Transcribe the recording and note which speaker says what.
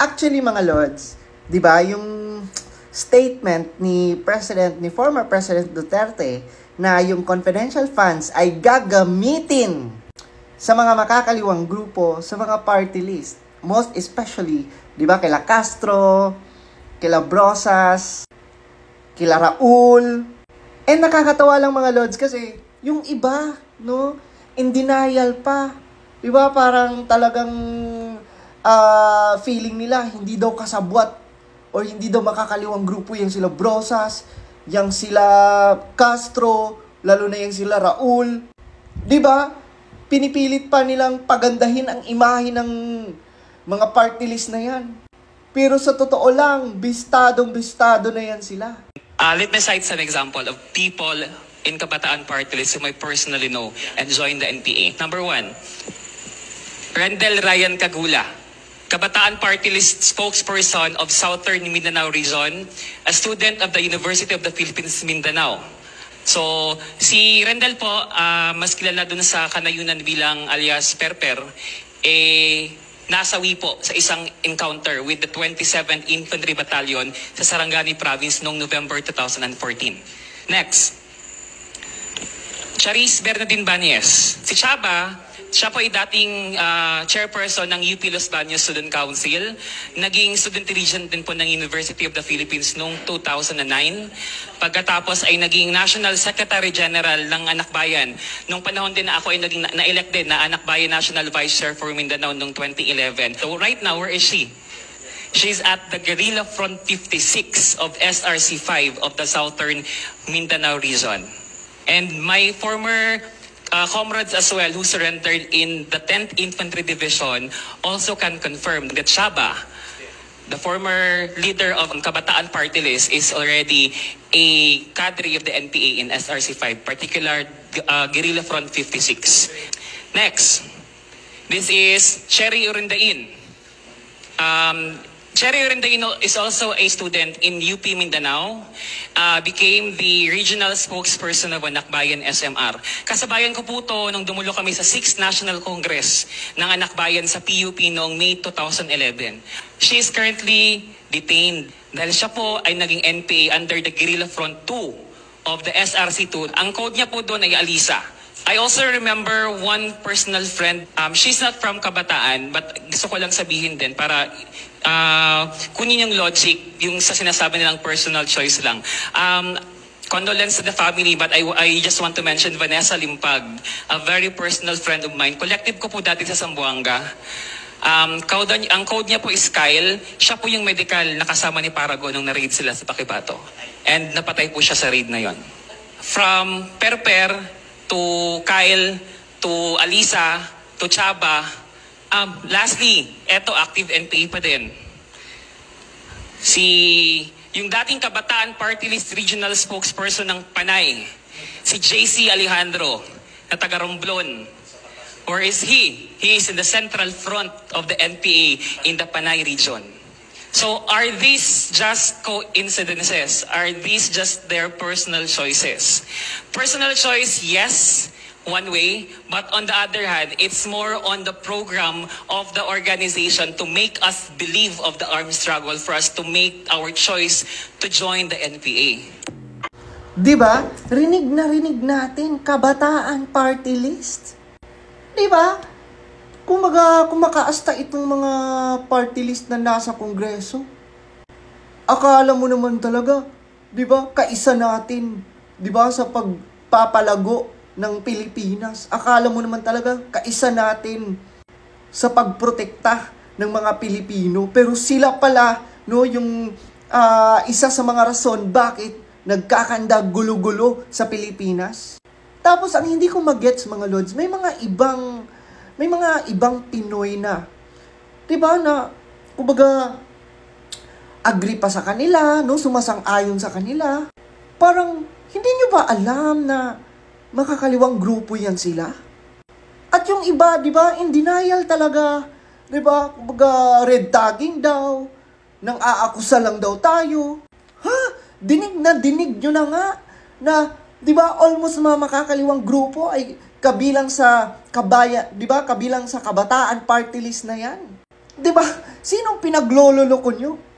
Speaker 1: Actually, mga lords, di ba, yung statement ni former President Duterte na yung confidential funds ay gagamitin sa mga makakaliwang grupo, sa mga party list. Most especially, di ba, kila Castro, kila Brosas, kila Raul. And nakakatawa lang mga lords kasi yung iba, no, in denial pa. Di ba, parang talagang feeling nila hindi daw kasabwat or hindi daw makakaliwang grupo yung sila Brosas, yung sila Castro, lalo na yung sila Raul. 'Di ba? Pinipilit pa nilang pagandahin ang imahe ng mga party list na yan. Pero sa totoo lang, bistado na yan sila.
Speaker 2: Let me cite some example of people in Kabataan Party List whom I personally know and joined the NPA. Number 1, Rendel Ryan Cagula, Kabataan Party List spokesperson of Southern Mindanao Region, a student of the University of the Philippines, Mindanao. So, si Rendel po, mas kilala dun sa kanayunan bilang alias Perper, nasawi po sa isang encounter with the 27th Infantry Battalion sa Sarangani Province noong November 2014. Next, Charis Bernardine Banyes. Si Chaba, siya po ay dating chairperson ng UP Los Baños Student Council. Naging student regent din po ng University of the Philippines noong 2009. Pagkatapos ay naging National Secretary General ng Anak Bayan. Noong panahon din na ako ay naging na-elect din na Anak Bayan National Vice Chair for Mindanao noong 2011. So right now, where is she? She's at the Guerrilla Front 56 of SRC-5 of the Southern Mindanao region. And my former comrades as well who surrendered in the 10th Infantry Division also can confirm that Chaba, the former leader of Kabataan Party List, is already a cadre of the NPA in SRC-5, particular Guerrilla Front 56. Next, this is Cherry Urindain. Cherry Urindain is also a student in UP Mindanao, became the regional spokesperson of Anak Bayan SMR. Kasabayan ko po ito nung dumulo kami sa 6th National Congress ng Anak Bayan sa PUP noong May 2011. She is currently detained dahil siya po ay naging NPA under the Guerrilla Front 2 of the SRC-2. Ang code niya po doon ay Alisa. I also remember one personal friend. She's not from Kabataan, but gusto ko lang sabihin din para kunin yung logic, yung sa sinasabi nilang personal choice lang. Condolence to the family, but I just want to mention Vanessa Limpag, a very personal friend of mine. Collective ko po dati sa Zamboanga. Ang code niya po is Kyle. Siya po yung medical na kasama ni Paragon nung na-raid sila sa Pakibato. And napatay po siya sa raid na yon. From Perper to Kyle to Alisa to Chaba. Lastly, eto active NPA pa din. Yung dating Kabataan Party List Regional Spokesperson ng Panay, si JC Alejandro, na taga Romblon. Where is he? He is in the central front of the NPA in the Panay region. So are these just coincidences? Are these just their personal choices? Personal choice, yes, one way, but on the other hand, it's more on the program of the organization to make us believe of the armed struggle for us to make our choice to join the NPA.
Speaker 1: Diba? Rinig natin, Kabataan Party List. Diba? Kumakaasta itong mga party list na nasa Kongreso. Akala mo naman talaga, diba? Kaisa natin, diba? Sa pagpapalago ng Pilipinas. Akala mo naman talaga, kaisa natin sa pagprotekta ng mga Pilipino. Pero sila pala, no, yung isa sa mga rason bakit nagkakandag gulo-gulo sa Pilipinas. Tapos, ang hindi ko magets, mga lords, may mga ibang Pinoy na, diba, na, kumbaga, agree pa sa kanila, no, sumasang-ayon sa kanila. Parang, hindi nyo ba alam na makakaliwang grupo yan sila? At yung iba, di ba, in denial talaga. Di ba, kumbaga red tagging daw, nang aakusa lang daw tayo. Ha? Dinig nyo na nga, na, di ba, almost mga makakaliwang grupo ay kabilang sa kabaya, di ba, kabilang sa Kabataan Party List na yan. 'Di ba? Sinong pinaglololoko nyo?